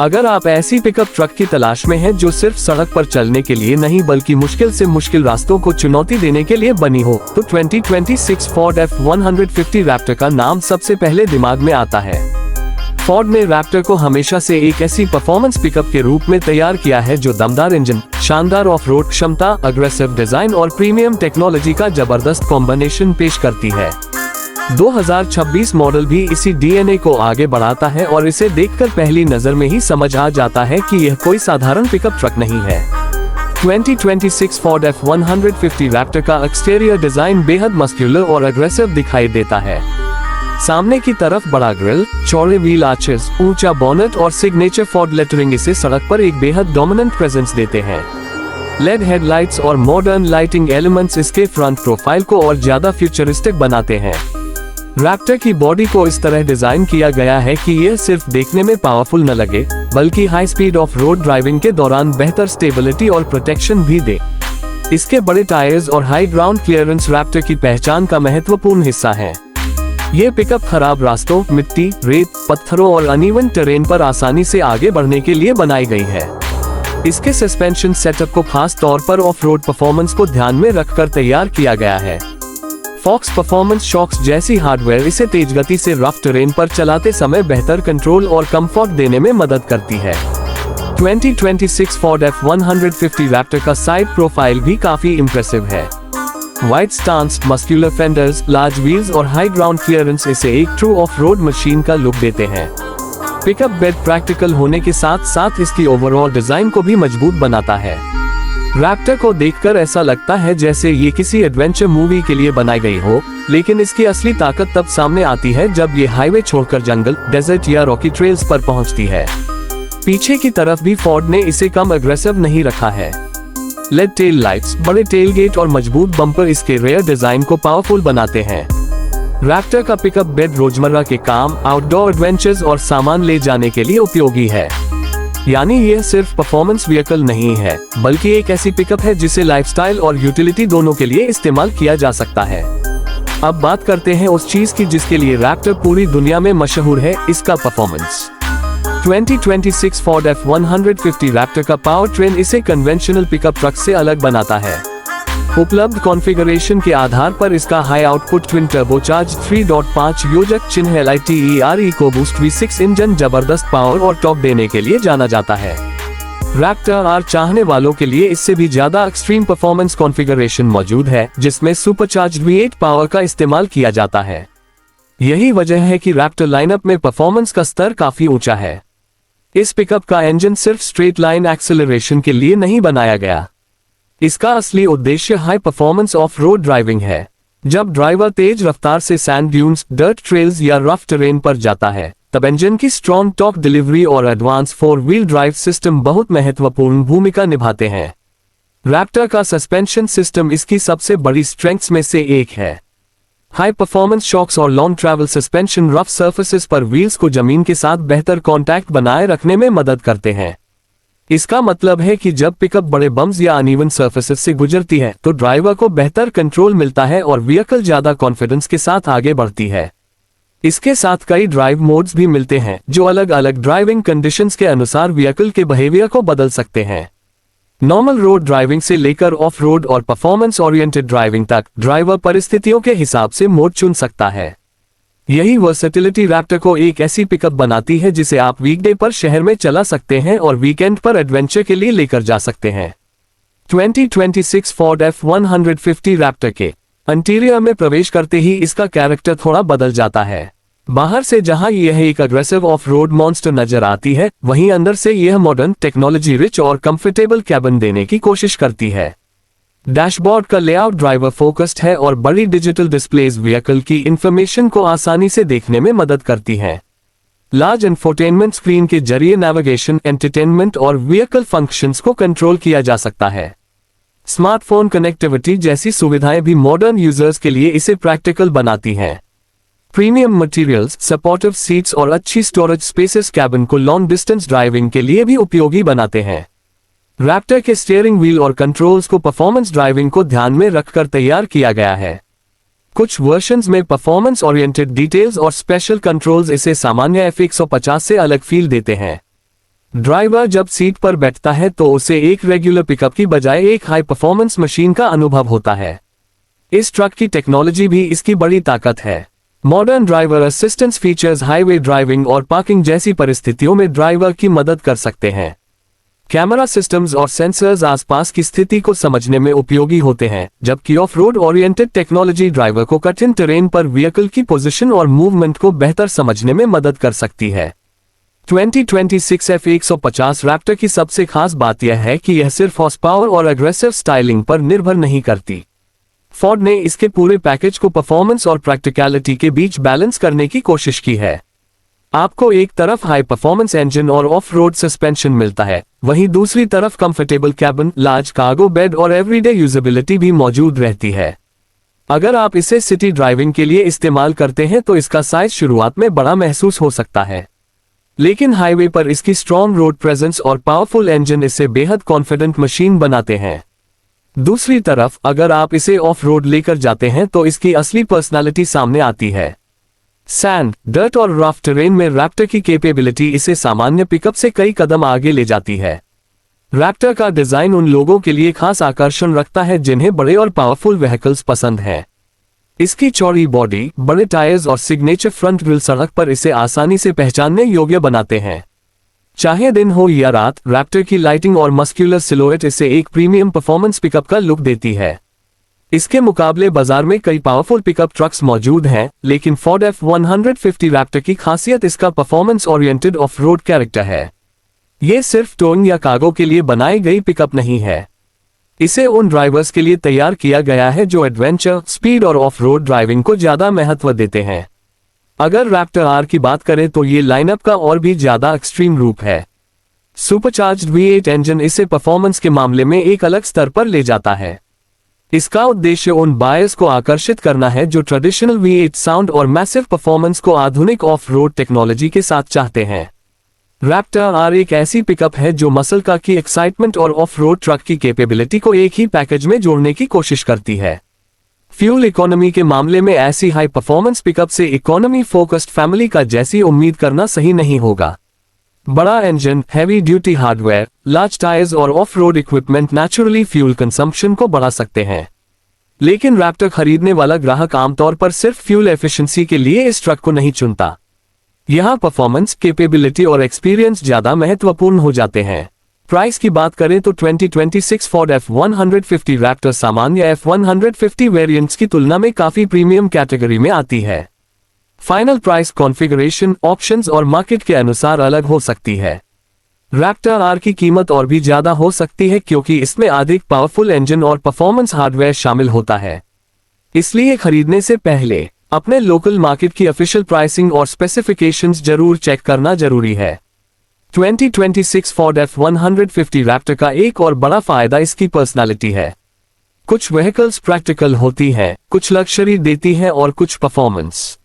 अगर आप ऐसी पिकअप ट्रक की तलाश में हैं जो सिर्फ सड़क पर चलने के लिए नहीं बल्कि मुश्किल से मुश्किल रास्तों को चुनौती देने के लिए बनी हो, तो 2026 फोर्ड F-150 रैप्टर का नाम सबसे पहले दिमाग में आता है। फोर्ड ने रैप्टर को हमेशा से एक ऐसी परफॉर्मेंस पिकअप के रूप में तैयार किया है जो दमदार इंजन, शानदार ऑफ रोड क्षमता, अग्रेसिव डिजाइन और प्रीमियम टेक्नोलॉजी का जबरदस्त कॉम्बिनेशन पेश करती है। 2026 मॉडल भी इसी डीएनए को आगे बढ़ाता है और इसे देखकर पहली नजर में ही समझ आ जाता है कि यह कोई साधारण पिकअप ट्रक नहीं है। 2026 फोर्ड F-150 रैप्टर का एक्सटीरियर डिजाइन बेहद मस्कुलर और अग्रेसिव दिखाई देता है। सामने की तरफ बड़ा ग्रिल, चौड़े व्हील आर्चेस, ऊंचा बोनेट और सिग्नेचर फोर्ड लेटरिंग इसे सड़क पर एक बेहद डोमिनेंट प्रेजेंस देते हैं। लेड हेडलाइट्स और मॉडर्न लाइटिंग एलिमेंट्स इसके फ्रंट प्रोफाइल को और ज्यादा फ्यूचरिस्टिक बनाते हैं। रैप्टर की बॉडी को इस तरह डिजाइन किया गया है कि यह सिर्फ देखने में पावरफुल न लगे बल्कि high speed of road driving के दौरान बेहतर स्टेबिलिटी और प्रोटेक्शन भी दे। इसके बड़े टायर्स और हाई ग्राउंड क्लियरेंस रैप्टर की पहचान का महत्वपूर्ण हिस्सा है। ये पिकअप खराब रास्तों, मिट्टी, रेत, पत्थरों और अनइवन टेरेन पर आसानी से आगे बढ़ने के लिए बनाई गई है। इसके सस्पेंशन सेटअप को खास तौर पर ऑफ रोड परफॉर्मेंस को ध्यान में रखकर तैयार किया गया है। फॉक्स परफॉर्मेंस शॉक्स जैसी हार्डवेयर इसे तेज गति से रफ टेरेन पर चलाते समय बेहतर कंट्रोल और कंफर्ट देने में मदद करती है। 2026 फोर्ड F-150 रैप्टर का साइड प्रोफाइल भी काफी इम्प्रेसिव है। Wide stance, muscular fenders, large wheels और हाई ग्राउंड क्लियरेंस इसे एक ट्रू ऑफ रोड मशीन का लुक देते हैं। पिकअप बेड प्रैक्टिकल होने के साथ साथ इसकी ओवरऑल डिजाइन को भी मजबूत बनाता है। रैप्टर को देखकर ऐसा लगता है जैसे ये किसी एडवेंचर मूवी के लिए बनाई गई हो, लेकिन इसकी असली ताकत तब सामने आती है जब ये हाईवे छोड़कर जंगल, डेजर्ट या रॉकी ट्रेल्स पर पहुंचती है। पीछे की तरफ भी फोर्ड ने इसे कम अग्रेसिव नहीं रखा है। लेड टेल लाइट्स, बड़े टेलगेट और मजबूत बम्पर इसके रेयर डिजाइन को पावरफुल बनाते हैं। रैप्टर का पिकअप बेड रोजमर्रा के काम, आउटडोर एडवेंचर्स और सामान ले जाने के लिए उपयोगी है। यानी यह सिर्फ परफॉर्मेंस व्हीकल नहीं है बल्कि एक ऐसी पिकअप है जिसे लाइफस्टाइल और यूटिलिटी दोनों के लिए इस्तेमाल किया जा सकता है। अब बात करते हैं उस चीज की जिसके लिए रैप्टर पूरी दुनिया में मशहूर है, इसका परफॉर्मेंस। 2026 फोर्ड F-150 रैप्टर का पावर ट्रेन इसे कन्वेंशनल पिकअप ट्रक से अलग बनाता है। उपलब्ध कॉन्फ़िगरेशन के आधार पर इसका हाई आउटपुट ट्विन टर्बोचार्ज 3.5 योजक चिन्ह LITER EcoBoost V6 इंजन जबरदस्त पावर और टॉर्क देने के लिए जाना जाता है। रैप्टर R चाहने वालों के लिए इससे भी ज्यादा एक्सट्रीम परफॉर्मेंस कॉन्फ़िगरेशन मौजूद है जिसमें सुपरचार्ज्ड V8 पावर का इस्तेमाल किया जाता है। यही वजह है कि रैप्टर लाइनअप में परफॉर्मेंस का स्तर काफी ऊंचा है। इस पिकअप का इंजन सिर्फ स्ट्रेट लाइन एक्सेलरेशन के लिए नहीं बनाया गया। इसका असली उद्देश्य high performance of road driving है। जब ड्राइवर तेज रफ्तार से सैंड ड्यून्स, डर्ट ट्रेल्स या रफ टेरेन पर जाता है, तब इंजन की स्ट्रॉन्ग टॉर्क डिलीवरी और एडवांस 4-व्हील ड्राइव सिस्टम बहुत महत्वपूर्ण भूमिका निभाते हैं। रैप्टर का सस्पेंशन सिस्टम इसकी सबसे बड़ी स्ट्रेंथ्स में से एक है। हाई परफॉर्मेंस शॉक्स और long travel suspension rough surfaces पर व्हील्स को जमीन के साथ बेहतर कांटेक्ट बनाए रखने में मदद करते हैं। इसका मतलब है कि जब पिकअप बड़े बम्स या अनइवन सर्फेसेस से गुजरती है तो ड्राइवर को बेहतर कंट्रोल मिलता है और व्हीकल ज्यादा कॉन्फिडेंस के साथ आगे बढ़ती है। इसके साथ कई ड्राइव मोड्स भी मिलते हैं जो अलग अलग ड्राइविंग कंडीशंस के अनुसार व्हीकल के बिहेवियर को बदल सकते हैं। नॉर्मल रोड ड्राइविंग से लेकर ऑफ रोड और परफॉर्मेंस ओरिएंटेड ड्राइविंग तक ड्राइवर परिस्थितियों के हिसाब से मोड चुन सकता है। यही वर्सेटिलिटी रैप्टर को एक ऐसी पिकअप बनाती है जिसे आप वीकडे पर शहर में चला सकते हैं और वीकेंड पर एडवेंचर के लिए लेकर जा सकते हैं। 2026 फोर्ड F-150 रैप्टर के इंटीरियर में प्रवेश करते ही इसका कैरेक्टर थोड़ा बदल जाता है। बाहर से जहां यह एक अग्रेसिव ऑफ रोड मॉन्स्टर नजर आती है, वहीं अंदर से यह मॉडर्न, टेक्नोलॉजी रिच और कंफर्टेबल कैबिन देने की कोशिश करती है। डैशबोर्ड का लेआउट ड्राइवर फोकस्ड है और बड़ी डिजिटल डिस्प्लेज व्हीकल की इंफॉर्मेशन को आसानी से देखने में मदद करती हैं। लार्ज इंफोटेनमेंट स्क्रीन के जरिए नेविगेशन, एंटरटेनमेंट और व्हीकल फंक्शंस को कंट्रोल किया जा सकता है। स्मार्टफोन कनेक्टिविटी जैसी सुविधाएं भी मॉडर्न यूजर्स के लिए इसे प्रैक्टिकल बनाती हैं। प्रीमियम मटेरियल्स, सपोर्टिव सीट्स और अच्छी स्टोरेज स्पेसेस कैबिन को लॉन्ग डिस्टेंस ड्राइविंग के लिए भी उपयोगी बनाते हैं। रैप्टर के स्टीयरिंग व्हील और कंट्रोल्स को परफॉर्मेंस ड्राइविंग को ध्यान में रखकर तैयार किया गया है। कुछ वर्जन्स में परफॉर्मेंस ओरिएंटेड डिटेल्स और स्पेशल कंट्रोल्स इसे सामान्य F150 से अलग फील देते हैं। ड्राइवर जब सीट पर बैठता है तो उसे एक रेगुलर पिकअप की बजाय एक हाई परफॉर्मेंस मशीन का अनुभव होता है। इस ट्रक की टेक्नोलॉजी भी इसकी बड़ी ताकत है। Modern driver assistance features highway driving और पार्किंग जैसी परिस्थितियों में ड्राइवर की मदद कर सकते हैं। कैमरा सिस्टम्स और सेंसर्स आसपास की स्थिति को समझने में उपयोगी होते हैं, जबकि of road oriented technology driver को कठिन टेरेन पर व्हीकल की पोजीशन और मूवमेंट को बेहतर समझने में मदद कर सकती है। 2026 F150 रैप्टर की सबसे खास बात यह है कि यह सिर्फ हॉर्स पावर और अग्रेसिव स्टाइलिंग पर निर्भर नहीं करती। फोर्ड ने इसके पूरे पैकेज को परफॉर्मेंस और प्रैक्टिकलिटी के बीच बैलेंस करने की कोशिश की है। आपको एक तरफ हाई परफॉर्मेंस इंजन और ऑफ रोड सस्पेंशन मिलता है, वहीं दूसरी तरफ comfortable cabin, large cargo bed और एवरीडे यूजेबिलिटी भी मौजूद रहती है। अगर आप इसे सिटी ड्राइविंग के लिए इस्तेमाल करते हैं तो इसका साइज शुरुआत में बड़ा महसूस हो सकता है, लेकिन हाईवे पर इसकी स्ट्रॉन्ग रोड प्रेजेंस और पावरफुल इंजन इसे बेहद कॉन्फिडेंट मशीन बनाते हैं। दूसरी तरफ अगर आप इसे ऑफ रोड लेकर जाते हैं तो इसकी असली पर्सनालिटी सामने आती है। सैंड, डर्ट और रफ टेरेन में रैप्टर की कैपेबिलिटी इसे सामान्य पिकअप से कई कदम आगे ले जाती है। रैप्टर का डिजाइन उन लोगों के लिए खास आकर्षण रखता है जिन्हें बड़े और पावरफुल व्हीकल्स पसंद हैं। इसकी चौड़ी बॉडी, बड़े टायर्स और सिग्नेचर फ्रंट ग्रिल सड़क पर इसे आसानी से पहचानने योग्य बनाते हैं। चाहे दिन हो या रात, रैप्टर की लाइटिंग और मस्क्यूलर सिलोएट इसे एक प्रीमियम परफॉर्मेंस पिकअप का लुक देती है। इसके मुकाबले बाजार में कई पावरफुल पिकअप ट्रक्स मौजूद हैं, लेकिन फोर्ड F150 रैप्टर की खासियत इसका performance oriented of road character है। ये सिर्फ टोइंग या कार्गो के लिए बनाई गई पिकअप नहीं है। इसे उन ड्राइवर्स के लिए तैयार किया गया है जो एडवेंचर, स्पीड और ऑफ रोड ड्राइविंग को ज्यादा महत्व देते हैं। अगर रैप्टर आर की बात करें तो ये लाइनअप का और भी ज्यादा एक्सट्रीम रूप है। सुपरचार्ज्ड V8 इंजन इसे परफॉर्मेंस के मामले में एक अलग स्तर पर ले जाता है। इसका उद्देश्य उन बायर्स को आकर्षित करना है जो ट्रेडिशनल V8 साउंड और मैसिव परफॉर्मेंस को आधुनिक ऑफ रोड टेक्नोलॉजी के साथ चाहते हैं। रैप्टर आर एक ऐसी पिकअप है जो मसल कार की एक्साइटमेंट और ऑफ रोड ट्रक की कैपेबिलिटी को एक ही पैकेज में जोड़ने की कोशिश करती है। फ्यूल इकोनॉमी के मामले में ऐसी हाई परफॉर्मेंस पिकअप से इकोनॉमी फोकस्ड फैमिली का जैसी उम्मीद करना सही नहीं होगा। बड़ा engine, heavy duty hardware, large tyres और off road equipment naturally fuel consumption को बढ़ा सकते हैं, लेकिन रैप्टर खरीदने वाला ग्राहक आमतौर पर सिर्फ फ्यूल एफिशिएंसी के लिए इस ट्रक को नहीं चुनता। यहां परफॉर्मेंस, कैपेबिलिटी और एक्सपीरियंस ज्यादा महत्वपूर्ण हो जाते हैं। प्राइस की बात करें तो 2026 फोर्ड F150 रैप्टर सामान्य F150 वेरिएंट्स की तुलना में काफी प्रीमियम कैटेगरी में आती है। फाइनल प्राइस कॉन्फ़िगरेशन, ऑप्शंस और मार्केट के अनुसार अलग हो सकती है। रैप्टर आर की कीमत और भी ज्यादा हो सकती है क्योंकि इसमें अधिक पावरफुल इंजन और परफॉर्मेंस हार्डवेयर शामिल होता है। इसलिए खरीदने से पहले अपने लोकल मार्केट की ऑफिशियल प्राइसिंग और स्पेसिफिकेशंस जरूर चेक करना जरूरी है। 2026 फोर्ड F150 रैप्टर का एक और बड़ा फायदा इसकी पर्सनालिटी है। कुछ व्हीकल्स प्रैक्टिकल होती हैं, कुछ लग्जरी देती हैं और कुछ परफॉर्मेंस,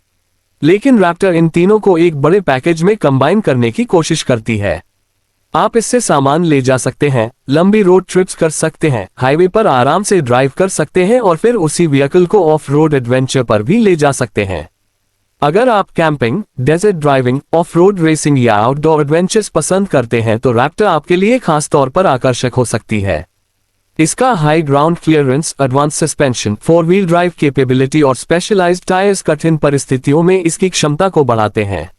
लेकिन रैप्टर इन तीनों को एक बड़े पैकेज में कंबाइन करने की कोशिश करती है। आप इससे सामान ले जा सकते हैं, लंबी रोड ट्रिप्स कर सकते हैं, हाईवे पर आराम से ड्राइव कर सकते हैं और फिर उसी व्हीकल को ऑफ रोड एडवेंचर पर भी ले जा सकते हैं। अगर आप camping, desert driving, off road racing या आउटडोर एडवेंचर्स पसंद करते हैं तो रैप्टर आपके लिए खास तौर पर आकर्षक हो सकती है। इसका high ground clearance, advance suspension, 4 wheel drive capability और स्पेशलाइज्ड टायर्स कठिन परिस्थितियों में इसकी क्षमता को बढ़ाते हैं।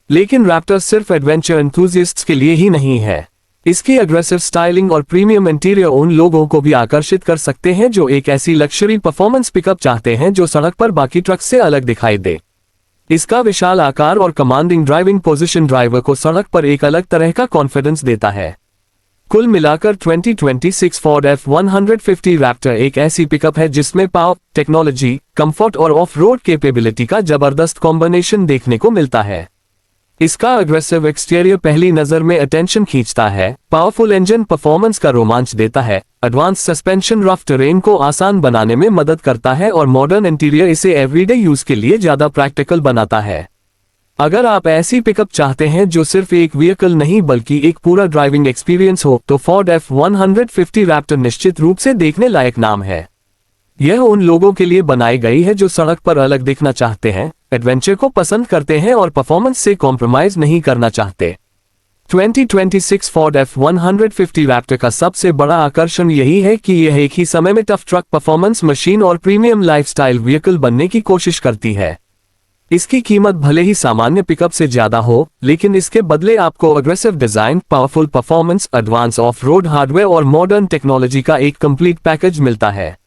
लेकिन रैप्टर सिर्फ एडवेंचर एंथुसियास्ट्स के लिए ही नहीं है। इसकी अग्रेसिव स्टाइलिंग और प्रीमियम इंटीरियर उन लोगों को भी आकर्षित कर सकते हैं जो एक ऐसी लग्जरी परफॉर्मेंस पिकअप चाहते हैं जो सड़क पर बाकी ट्रक से अलग दिखाई दे। इसका विशाल आकार और कमांडिंग ड्राइविंग पोजीशन ड्राइवर को सड़क पर एक अलग तरह का कॉन्फिडेंस देता है। कुल मिलाकर 2026 फोर्ड F150 रैप्टर एक ऐसी पिकअप है जिसमें पावर, टेक्नोलॉजी, कंफर्ट और ऑफ रोड कैपेबिलिटी का जबरदस्त कॉम्बिनेशन देखने को मिलता है। इसका अग्रेसिव एक्सटीरियर पहली नजर में अटेंशन खींचता है, पावरफुल इंजन परफॉर्मेंस का रोमांच देता है, एडवांस सस्पेंशन रफ टेरेन को आसान बनाने में मदद करता है और मॉडर्न इंटीरियर इसे एवरीडे यूज के लिए ज्यादा प्रैक्टिकल बनाता है। अगर आप ऐसी पिकअप चाहते हैं जो सिर्फ एक व्हीकल नहीं बल्कि एक पूरा ड्राइविंग एक्सपीरियंस हो तो फोर्ड F150 रैप्टर निश्चित रूप से देखने लायक नाम है। यह उन लोगों के लिए बनाई गई है जो सड़क पर अलग दिखना चाहते हैं, एडवेंचर को पसंद करते हैं और परफॉर्मेंस से कॉम्प्रोमाइज नहीं करना चाहते। 2026 Ford F-150 रैप्टर का सबसे बड़ा आकर्षण यही है कि यह एक ही समय में टफ ट्रक, परफॉर्मेंस मशीन और प्रीमियम लाइफस्टाइल व्हीकल बनने की कोशिश करती है। इसकी कीमत भले ही सामान्य पिकअप से ज्यादा हो, लेकिन इसके बदले आपको aggressive design, powerful performance, advance of road hardware और मॉडर्न टेक्नोलॉजी का एक कंप्लीट पैकेज मिलता है।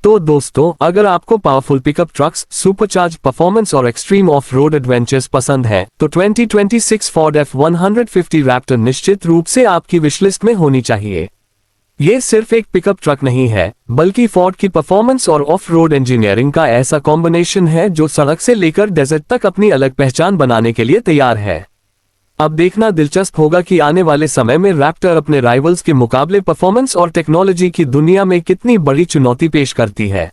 तो दोस्तों, अगर आपको powerful pickup trucks, supercharge performance और एक्सट्रीम ऑफ रोड एडवेंचर्स पसंद है, तो 2026 Ford F-150 रैप्टर निश्चित रूप से आपकी विशलिस्ट में होनी चाहिए। ये सिर्फ एक पिकअप ट्रक नहीं है, बल्कि फोर्ड की परफॉर्मेंस और ऑफ रोड इंजीनियरिंग का ऐसा कॉम्बिनेशन है जो सड़क से लेकर डेजर्ट तक अपनी अलग पहचान बनाने के लिए तैयार है। अब देखना दिलचस्प होगा कि आने वाले समय में रैप्टर अपने राइवल्स के मुकाबले परफॉर्मेंस और टेक्नोलॉजी की दुनिया में कितनी बड़ी चुनौती पेश करती है।